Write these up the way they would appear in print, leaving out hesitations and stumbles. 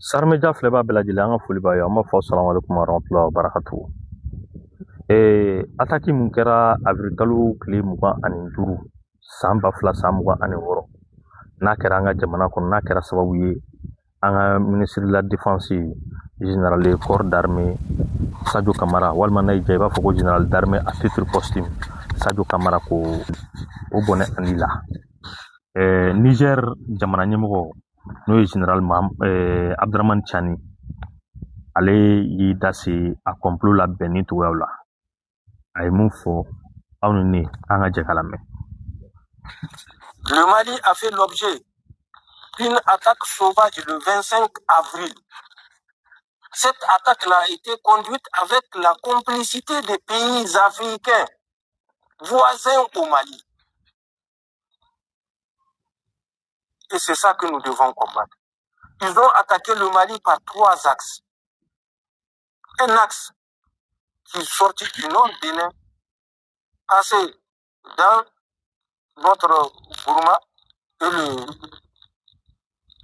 Sarmeja filɛ bɛɛ lajɛlen an ka foli b'a ye an b'a fɔ salamualekum warahmatullahi wabarakatuh. Ataki mun kɛra avril kalo tile 25 san 2026 n'a kɛra an ka jamana kɔnɔ, n'a kɛra sababu ye an ka ministre de la défense général de corps d'armée Sadio Kamara, walima n'a y'i diya i b'a fɔ ko général d'armée à titre posthume Sadio Kamara ko o bɔnɛ ani la. Niger jamana ɲɛmɔgɔ n'o ye général Abdraman Chani, ale y'i da se a complot la bɛnni cogoyaw la. A ye mun fɔ aw ni ne an ka jɛ ka lamɛn. Le Mali a fait l'objet d'une attaque sauvage le 25 avril. Cette attaque-là a été conduite avec la complicité des pays africains voisins au Mali. Et c'est ça que nous devons combattre. Ils ont attaqué le Mali par 3 axes. Un axe qui est sorti du nord Bénin, passé dans notre Burma et le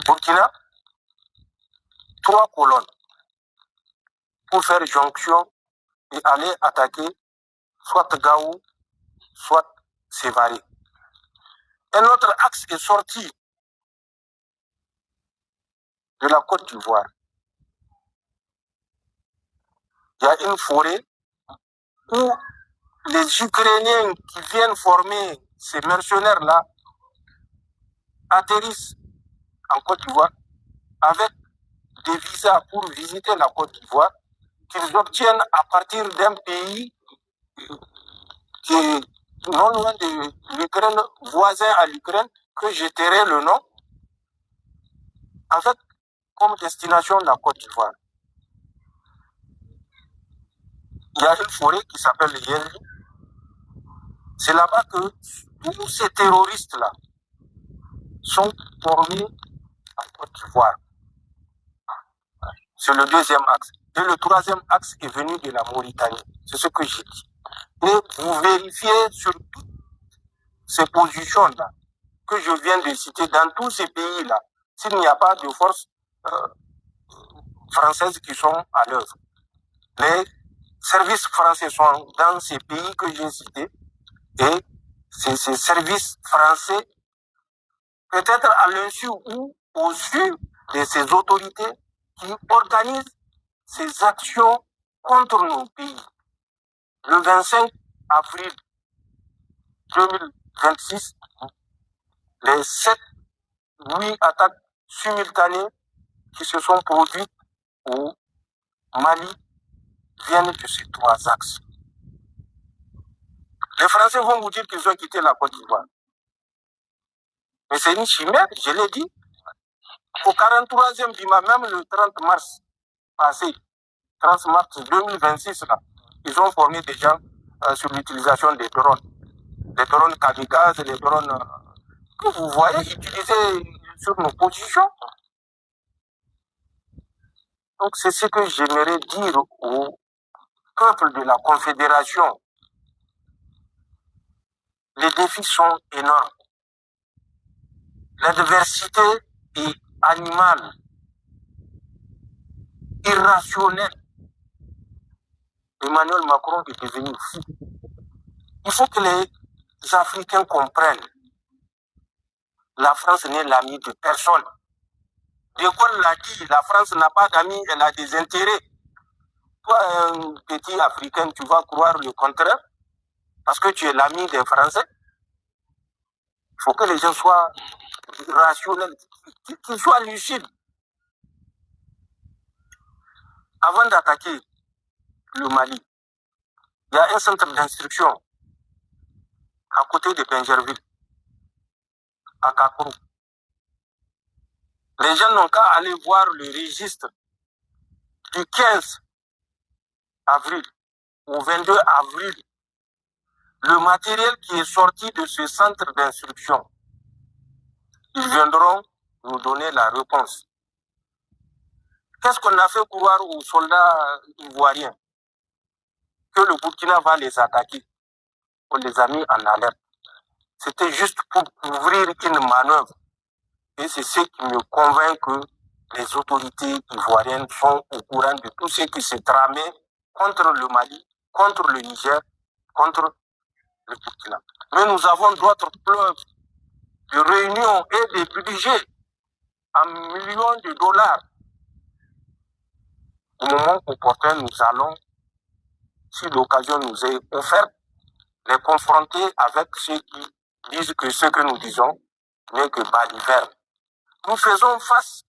Burkina, 3 colonnes pour faire jonction et aller attaquer soit Gao, soit Sévaré. Un autre axe est sorti de la Côte d'Ivoire. Il y a une forêt où les Ukrainiens qui viennent former ces mercenaires-là atterrissent en Côte d'Ivoire avec des visas pour visiter la Côte d'Ivoire qu'ils obtiennent à partir d'un pays qui est non loin de l'Ukraine, voisin à l'Ukraine, que je tairai le nom, avec comme destination la Côte d'Ivoire. Il y a une forêt qui s'appelle le Yéli. C'est là-bas que tous ces terroristes-là sont formés en Côte d'Ivoire. C'est le deuxième axe. Et le troisième axe est venu de la Mauritanie. C'est ce que j'ai dit. Et vous vérifiez sur toutes ces positions-là que je viens de citer, dans tous ces pays-là, s'il n'y a pas de forces françaises qui sont à l'œuvre. Les services français sont dans ces pays que j'ai cités, et c'est ces services français, peut-être à l'insu ou au-dessus de ces autorités qui organisent ces actions contre nos pays. Le 25 avril 2026, les 7-8 attaques simultanées qui se sont produites au Mali viennent de ces 3 axes. Les Français vont vous dire qu'ils ont quitté la Côte d'Ivoire. Mais c'est une chimère, je l'ai dit. Au 43e Bima, même le 30 mars passé, 30 mars 2026, là, ils ont formé des gens sur l'utilisation des drones kamikazes, les drones que vous voyez utilisés sur nos positions. Donc c'est ce que j'aimerais dire au peuple de la Confédération. Les défis sont énormes. L'adversité est animale, irrationnelle. Emmanuel Macron est devenu fou. Il faut que les Africains comprennent. La France n'est l'ami de personne. De Gaulle l'a dit, la France n'a pas d'amis, elle a des intérêts. Toi, un petit Africain, tu vas croire le contraire parce que tu es l'ami des Français. Il faut que les gens soient rationnels, qu'ils soient lucides. Avant d'attaquer le Mali, il y a un centre d'instruction à côté de Benjerville, à Kakourou. Les gens n'ont qu'à aller voir le registre du 15 avril au 22 avril. Le matériel qui est sorti de ce centre d'instruction, ils viendront nous donner la réponse. Qu'est-ce qu'on a fait croire aux soldats ivoiriens? Que le Burkina va les attaquer. On les a mis en alerte. C'était juste pour couvrir une manœuvre. Et c'est ce qui me convainc que les autorités ivoiriennes sont au courant de tout ce qui se tramait contre le Mali, contre le Niger, contre le Burkina. Mais nous avons d'autres preuves de réunions et de budgets en millions de dollars. Au moment opportun, nous allons, si l'occasion nous est offerte, les confronter avec ceux qui disent que ce que nous disons n'est que balivernes. Nous faisons face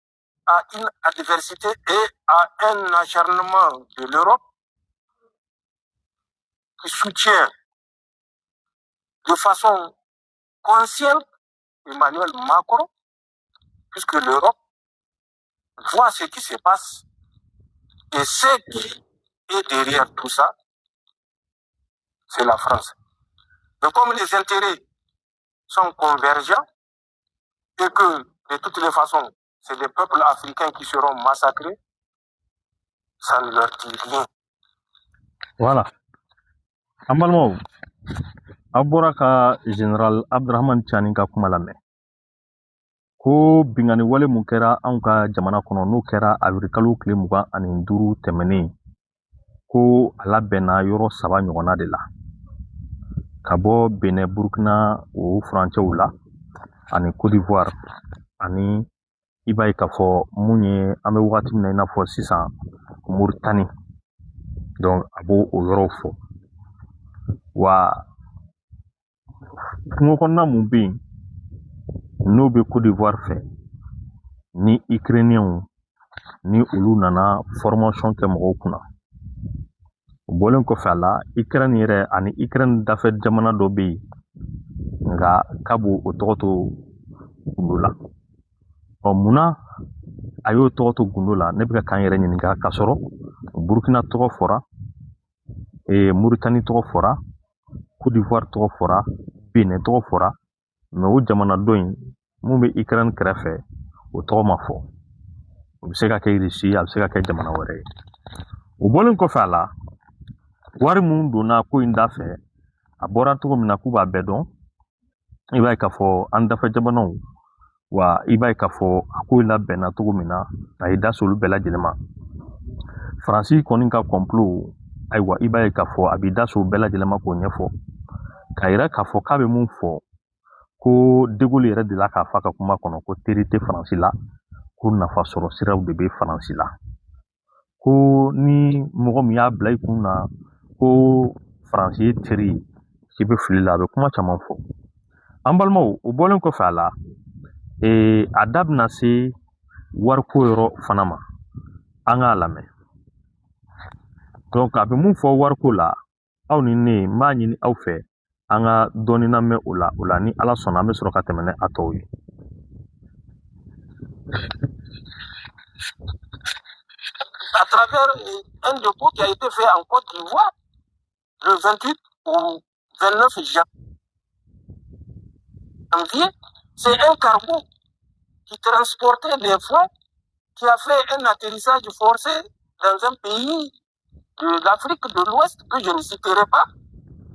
à une adversité et à un acharnement de l'Europe qui soutient de façon consciente Emmanuel Macron, puisque l'Europe voit ce qui se passe et ce qui est derrière tout ça, c'est la France. Mais comme les intérêts sont convergents et que, de toutes les façons, c'est les peuples africains qui seront massacrés, ça ne leur dit rien. Voilà. Amalmo, Aboraka Général Abdrahman Tchaninga Kumalame. Ko bingani wale mun kɛra anw ka jamana kɔnɔ n'o kɛra awirikalo tile 25 tɛmɛnen ko a labɛnna yɔrɔ 3 ɲɔgɔnna de la ka bɔ Benin Burkina o furancɛw la ani Côte d'Ivoire ani i b'a ye k'a fɔ mun ye an bɛ wagati min na i n'a fɔ sisan Mauritanie donc a b'o o yɔrɔw fɔ wa kungo kɔnɔna mun bɛ yen n'o bɛ Côte d'Ivoire fɛ ni Ukrainiens ni olu nana formation kɛ mɔgɔw kunna o bɔlen kɔfɛ a la Ukraine yɛrɛ ani Ukraine dafɛ jamana dɔ bɛ yen nka k'a b'o tɔgɔ to gundo la munna a y'o tɔgɔ to gundo la ne bɛ ka k'an yɛrɛ ɲininka k'a sɔrɔ Burkina tɔgɔ fɔra Mauritanie tɔgɔ fɔra Côte d'Ivoire tɔgɔ fɔra Benin tɔgɔ fɔra mais o jamana dɔ in mun bɛ Ukraine kɛrɛfɛ o tɔgɔ ma fɔ o bɛ se ka kɛ Russie a bɛ se ka kɛ jamana wɛrɛ ye o bɔlen kɔfɛ a la wari mun donna ko in da fɛ a bɔra cogo min na k'u b'a bɛɛ dɔn i b'a ye k'a fɔ an dafɛ jamanaw wa i b'a ye k'a fɔ a ko labɛnna cogo min na a ye da se olu bɛɛ lajɛlen ma Faransi kɔni ka complot ayiwa i b'a ye k'a fɔ a b'i da se o bɛɛ lajɛlen ma k'o ɲɛfɔ k'a yira k'a fɔ k'a bɛ mun fɔ ko De Gaulle yɛrɛ de la k'a fɔ a ka kuma kɔnɔ ko teri tɛ Faransi la ko nafa sɔrɔ siraw de bɛ Faransi la ko ni mɔgɔ min y'a bila i kun na ko Faransi ye teri ye k'i bɛ fili la a bɛ kuma caman fɔ an balimaw o bɔlen kɔfɛ a la a da bɛna se wariko yɔrɔ fana ma an k'a lamɛn donc a bɛ mun fɔ wariko la aw ni ne n b'a ɲini aw fɛ an ka dɔɔni lamɛn o la ni Ala sɔnna an bɛ sɔrɔ ka tɛmɛ ni a tɔw ye À travers un dépôt qui a été fait en Côte d'Ivoire le 28 au 29 janvier, c'est un cargo qui transportait des fonds, qui a fait un atterrissage forcé dans un pays de l'Afrique de l'Ouest que je ne citerai pas,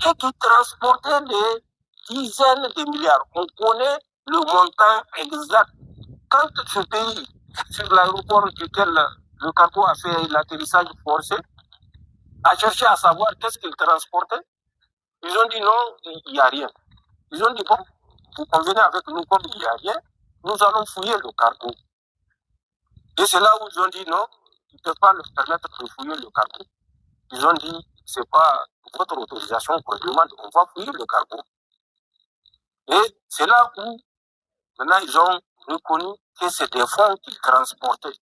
et qui transportait des dizaines de milliards. On connaît le montant exact. Quand ce pays, sur l'aéroport duquel le cargo a fait l'atterrissage forcé, a cherché à savoir qu'est-ce qu'il transportait, ils ont dit non, il n'y a rien. Ils ont dit bon, vous convenez avec nous comme il n'y a rien, nous allons fouiller le cargo. Et c'est là où ils ont dit non, ils ne peuvent pas leur permettre de fouiller le cargo. Ils ont dit, c'est pas votre autorisation qu'on demande, on va fouiller le cargo. Et c'est là où, maintenant, ils ont reconnu que c'est des fonds qu'ils transportaient.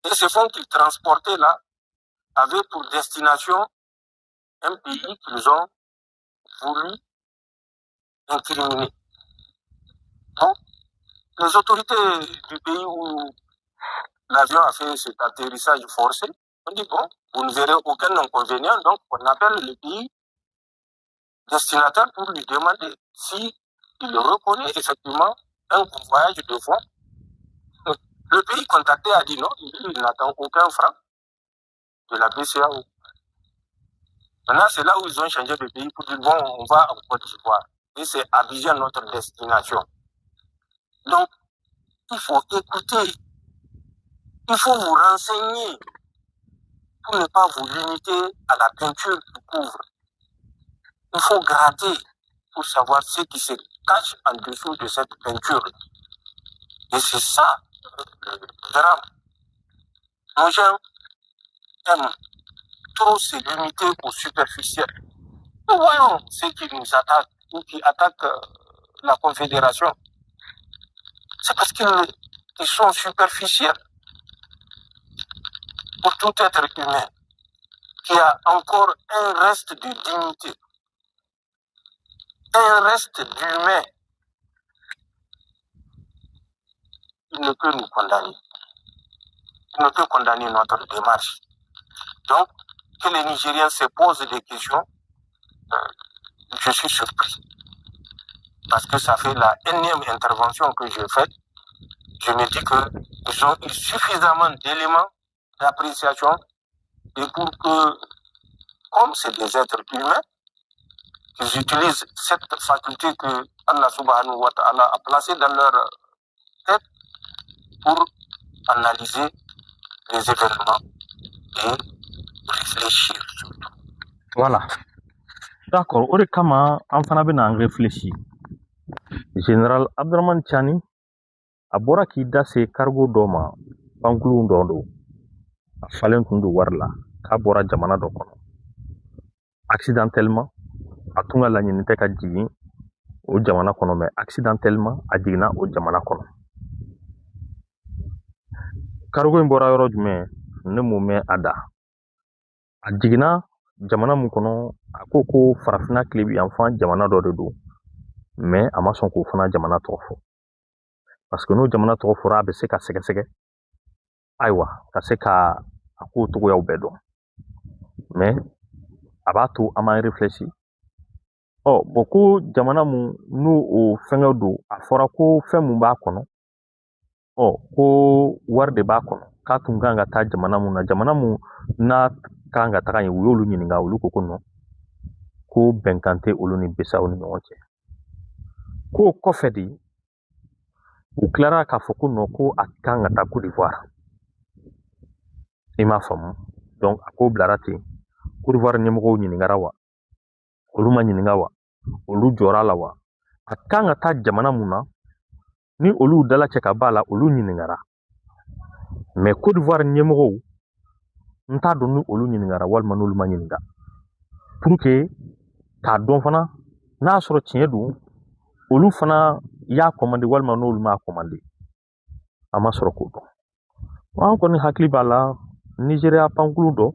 Et ces fonds qu'ils transportaient là avaient pour destination un pays qu'ils ont voulu incriminer. Donc, les autorités du pays où l'avion a fait cet atterrissage forcé ont dit, bon, vous ne verrez aucun inconvénient, donc on appelle le pays destinataire pour lui demander si il reconnaît effectivement un convoyage de fonds. Le pays contacté a dit non, il n'attend aucun franc de la BCEAO. Maintenant, c'est là où ils ont changé de pays pour dire bon, on va en Côte d'Ivoire. Et c'est Abidjan notre destination. Donc, il faut écouter Il faut vous renseigner pour ne pas vous limiter à la peinture qui couvre. Il faut gratter pour savoir ce qui se cache en dessous de cette peinture. Et c'est ça le drame. Nos gens aiment trop se limiter au superficiel. Nous voyons ceux qui nous attaquent ou qui attaquent la Confédération. C'est parce qu'ils sont superficiels. Pour tout être humain qui a encore un reste de dignité, un reste d'humain, il ne peut nous condamner. Il ne peut condamner notre démarche. Donc, que les Nigériens se posent des questions, je suis surpris. Parce que ça fait la énième intervention que je fais. Je me dis qu'ils ont eu suffisamment d'éléments d'appréciation et pour que, comme c'est des êtres humains, qu'ils utilisent cette faculté que Allah subhanahu wa ta'ala a placée dans leur tête pour analyser les événements et réfléchir surtout. Voilà. D'accord. Au kama an fana bɛna an réfléchir. Général Abdraman Chani a bɔra k'i da se cargo dɔ ma pankulu dɔ don a falen tun don wari la k'a bɔra jamana dɔ kɔnɔ accidentellement a tun ka laɲini tɛ ka jigin o jamana kɔnɔ mais accidentellement a jiginna o jamana kɔnɔ cargo in bɔra yɔrɔ jumɛn ne m'o mɛn a da a jiginna jamana mun kɔnɔ a ko farafinna tile bi yanfan jamana dɔ de don mais a ma sɔn k'o fana jamana tɔgɔ fɔ parce que n'o jamana tɔgɔ fɔra a bɛ se ka sɛgɛsɛgɛ ayiwa ka se ka a kow togoyaw bɛɛ dɔn mais a b'a to an b'an réfléchir bon ko jamana mun n'o o fɛngɛ don a fɔra ko fɛn mun b'a kɔnɔ ko wari de b'a kɔnɔ k'a tun kan ka taa jamana mun na jamana mun n'a kan ka taga yen u y'olu ɲininka olu ko non ko bɛnkan tɛ olu ni Bisawo ni ɲɔgɔn cɛ k'o kɔfɛ de u tilara k'a fɔ ko non ko a kan ka taa Côte d'Ivoire i m'a faamu donc a ko bilara ten Côte d'Ivoire ɲɛmɔgɔw ɲininkara wa olu ma ɲininka wa olu jɔra la wa a kan ka taa jamana mun na ni olu dala cɛ ka b'a la olu ɲininkara mais Côte d'Ivoire ɲɛmɔgɔw n t'a dɔn ni olu ɲininkara walima n'olu ma ɲininka pour que k'a dɔn fana n'a sɔrɔ tiɲɛ don olu fana y'a commandé walima n'olu m'a commandé a ma sɔrɔ k'o dɔn an kɔni hakili b'a la Nigéria pankulu dɔ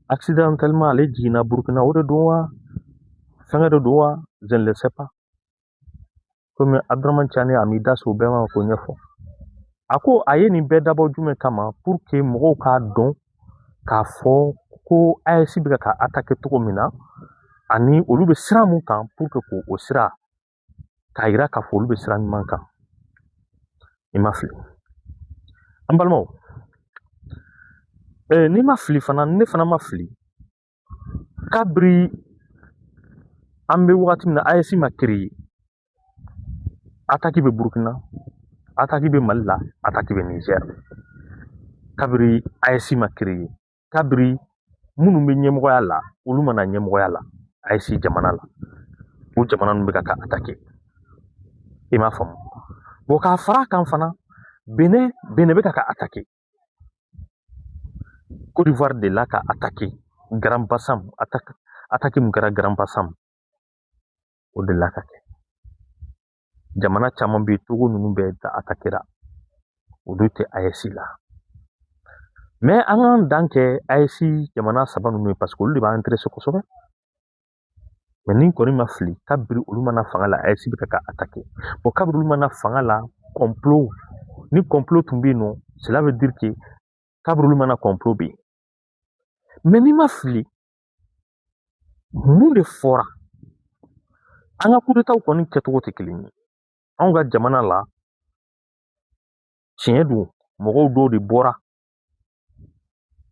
accidentellement ale jiginna Burkina o de don wa fɛngɛ de don wa je ne le sais pas komi Abdraman Chani a m'i da se o bɛɛ ma k'o ɲɛfɔ a ko a ye nin bɛɛ dabɔ jumɛn kama pour que mɔgɔw k'a dɔn k'a fɔ ko AES bɛ ka attaquer cogo min na ani olu bɛ sira mun kan pour que k'o sira k'a yira k'a fɔ olu bɛ sira ɲuman kan i ma fili an balimaw n'i ma fili fana ne fana ma fili kabiri an bɛ wagati min na AES ma créer attaque bɛ Burkina attaque bɛ Mali la attaque bɛ Niger kabiri AES ma créer kabiri minnu bɛ ɲɛmɔgɔya la olu mana ɲɛmɔgɔya la AES jamana la o jamana ninnu bɛ ka attaquer i m'a faamu bon k'a fara kan fana Benin bɛ ka attaquer Côte d'Ivoire de la ka attaquer Grand Bassam attaque mun kɛra Grand Bassam o de la ka kɛ jamana caman bɛ Togo ninnu bɛɛ da attaquera olu tɛ AES la mais an k'an dan kɛ AES jamana saba ninnu ye parce que olu de b'an intéressé kosɛbɛ mais ni kɔni ma fili kabiri olu mana fanga la AES bɛ ka attaquer bon kabiri olu mana fanga la complot ni complot tun bɛ yen nɔ cela veut dire que kabiri olu mana complot bɛ yen mais n'i ma fili mun de fɔra an ka coup d'état kɔni kɛcogo tɛ kelen ye anw ka jamana la tiɲɛ don mɔgɔw dɔw de bɔra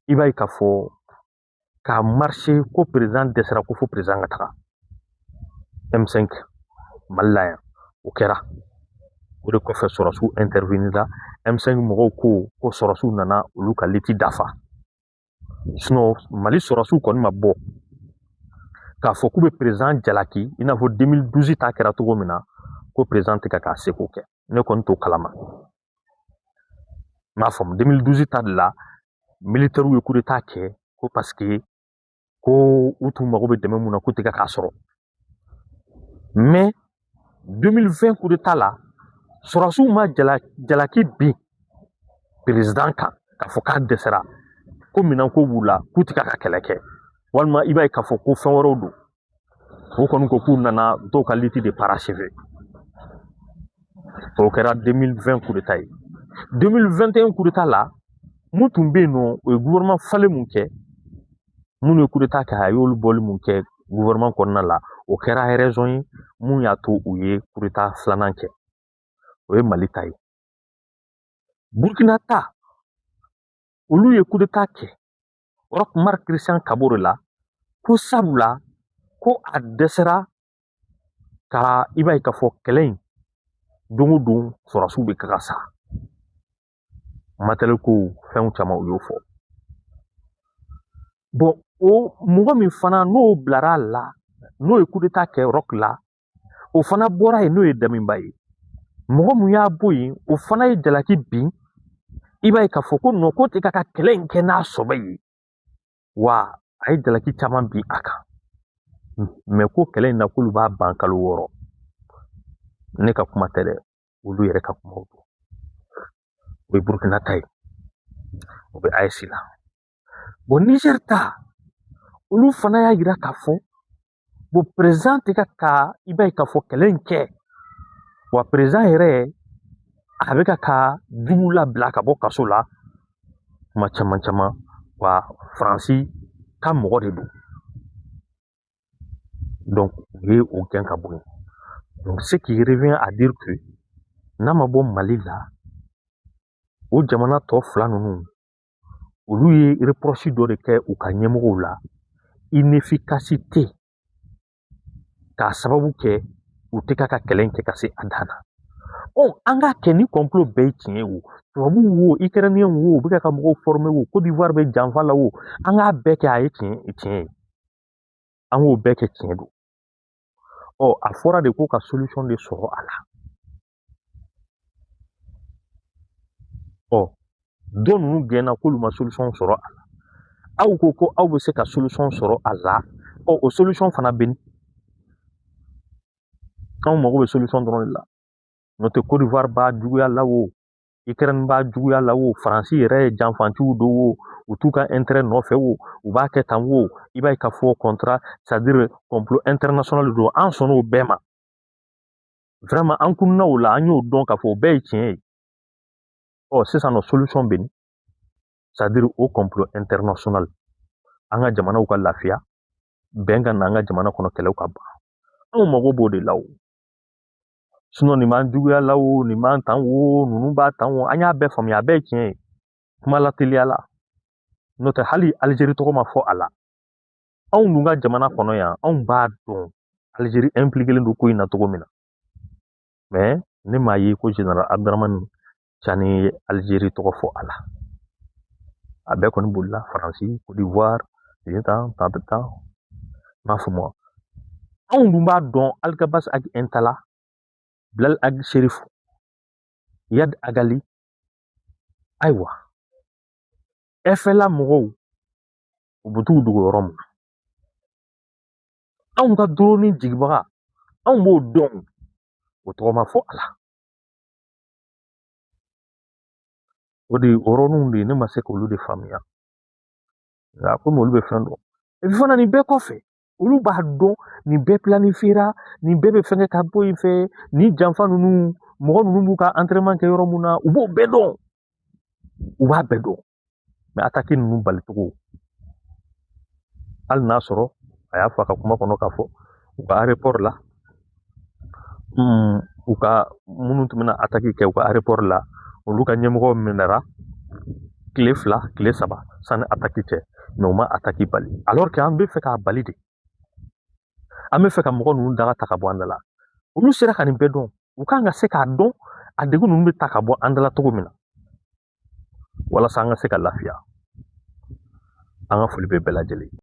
i b'a ye k'a fɔ k'a marché ko président dɛsɛra ko fo président ka taga M5 Mali la yan o kɛra o de kɔfɛ sɔrɔsiw intervenir la M5 mɔgɔw ko sɔrɔsiw nana olu ka liti dafa sinon Mali sɔrɔsiw kɔni ma bɔ k'a fɔ k'u bɛ président jalaki i n'a fɔ 2012 ta kɛra cogo min na ko président tɛ ka k'a seko kɛ ne kɔni t'o kalama m'a faamu 2012 ta de la militaires ye coup d'état kɛ ko parce que ko u tun mago bɛ dɛmɛ mun na k'u tɛ ka k'a sɔrɔ mais 2020 coup d'état la sɔrɔsiw ma jalaki bin président kan k'a fɔ k'a dɛsɛra ko minɛn ko b'u la k'u tɛ ka kɛlɛ kɛ walima i b'a ye k'a fɔ ko fɛn wɛrɛw don o kɔni ko k'u nana dɔw ka liti de parachever o kɛra 2020 coup d'état ye 2021 coup d'état la mun tun bɛ yen nɔ o ye gouvernement falen mun kɛ minnu ye coup d'état kɛ a y'olu bɔli mun kɛ gouvernement kɔnɔna la o kɛra raison ye mun y'a to u ye coup d'état filanan kɛ o ye Mali ta ye Burkina ta olu ye coup d'état kɛ Roch Marc Christian Kabore la ko sabula ko a dɛsɛra ka i b'a ye k'a fɔ kɛlɛ in don o don sɔrɔsiw bɛ ka sa matériel ko fɛnw caman u y'o fɔ bon o mɔgɔ min fana n'o bilara la n'o ye coup d'état kɛ Roch la o fana bɔra yen n'o ye Damiba ye mɔgɔ min y'a bɔ yen o fana ye jalaki bin i b'a ye k'a fɔ ko non ko tɛ ka kɛlɛ in kɛ n'a sɔbɛ ye wa a ye jalaki caman bin a kan mais ko kɛlɛ in na k'olu b'a ban kalo 6 ne ka kuma tɛ dɛ olu yɛrɛ ka kumaw don o ye Burkina ta ye o bɛ AES la bon Niger ta olu fana y'a yira k'a fɔ bon président tɛ ka i b'a ye k'a fɔ kɛlɛ in kɛ wa président yɛrɛ a bɛ ka jugu labila ka bɔ kaso la kuma caman caman wa Faransi ka mɔgɔ de don donc u ye o gɛn ka bɔ yen donc ce qui revient à dire que n'a ma bɔ Mali la o jamana tɔ fila ninnu olu ye reproche dɔ de kɛ u ka ɲɛmɔgɔw la inefficacité k'a sababu kɛ u tɛ ka kɛlɛ in kɛ ka se a dan na an k'a kɛ ni complot bɛɛ ye tiɲɛ ye o tubabuw wo Ukrainien wo u bɛ ka mɔgɔw former wo Côte d'Ivoire bɛ janfa la wo an k'a bɛɛ kɛ a ye tiɲɛ ye an k'o bɛɛ kɛ tiɲɛ don a fɔra de ko ka solution de sɔrɔ a la dɔ ninnu gɛnna k'olu ma solution sɔrɔ a la aw ko aw bɛ se ka solution sɔrɔ a la o solution fana bɛ anw mago bɛ solution dɔrɔn de la n'o tɛ Côte d'Ivoire b'a juguya la wo Ukraine b'a juguya la wo Faransi yɛrɛ ye janfantiw don wo u t'u ka intérêt nɔfɛ wo u b'a kɛ tan wo i b'a ye k'a fɔ contrat c'est-à-dire complot international don an sɔnn'o bɛɛ ma vraiment an kunna o la an y'o dɔn k'a fɔ o bɛɛ ye tiɲɛ ye sisan nɔ solution bɛ c'est-à-dire o complot international an ka jamanaw ka lafiya bɛn ka na an ka jamana kɔnɔ kɛlɛw ka ban anw mago b'o de la o sinon nin b'an juguya la o nin b'an tan wo ninnu b'a tan wo an y'a bɛɛ faamuya a bɛɛ ye tiɲɛ ye kuma la teliya la n'o tɛ hali Algérie tɔgɔ ma fɔ a la anw dun ka jamana kɔnɔ yan anw b'a dɔn Algérie impliqué don ko in na cogo min na mais ne m'a ye ko général Abdramane Tchani ye Algérie tɔgɔ fɔ a la a bɛɛ kɔni bolila Faransi Côte d'Ivoire tan m'a faamu anw dun b'a dɔn Algabas ak Intala Bilal ak Cherif Yad Agali ayiwa FLA mɔgɔw u bɛ t'u dogo yɔrɔ min na anw ka drone jigibaga anw b'o dɔn o tɔgɔ ma fɔ a la o de yɔrɔninw de ne ma se k'olu de faamuya nka komi olu bɛ fɛn dɔn et puis fana nin bɛɛ kɔfɛ olu b'a dɔn nin bɛɛ planifiera nin bɛɛ bɛ fɛnkɛ ka bɔ yen fɛ nin janfa ninnu mɔgɔ ninnu b'u ka entraînement kɛ yɔrɔ mun na u b'o bɛɛ dɔn u b'a bɛɛ dɔn mais attaque ninnu balicogo hali n'a sɔrɔ a y'a fɔ a ka kuma kɔnɔ k'a fɔ u ka aéroport la u ka minnu tun bɛna attaque kɛ u ka aéroport la olu ka ɲɛmɔgɔ minɛra tile 2 tile 3 sanni attaque cɛ mais u ma attaque bali alors que an bɛ fɛ k'a bali de an bɛ fɛ ka mɔgɔ ninnu daga ta ka bɔ an da la olu sera ka nin bɛɛ dɔn u kan ka se k'a dɔn a degun ninnu bɛ ta ka bɔ an dala cogo min na walasa an ka se ka lafiya an ka foli bɛ bɛɛ lajɛlen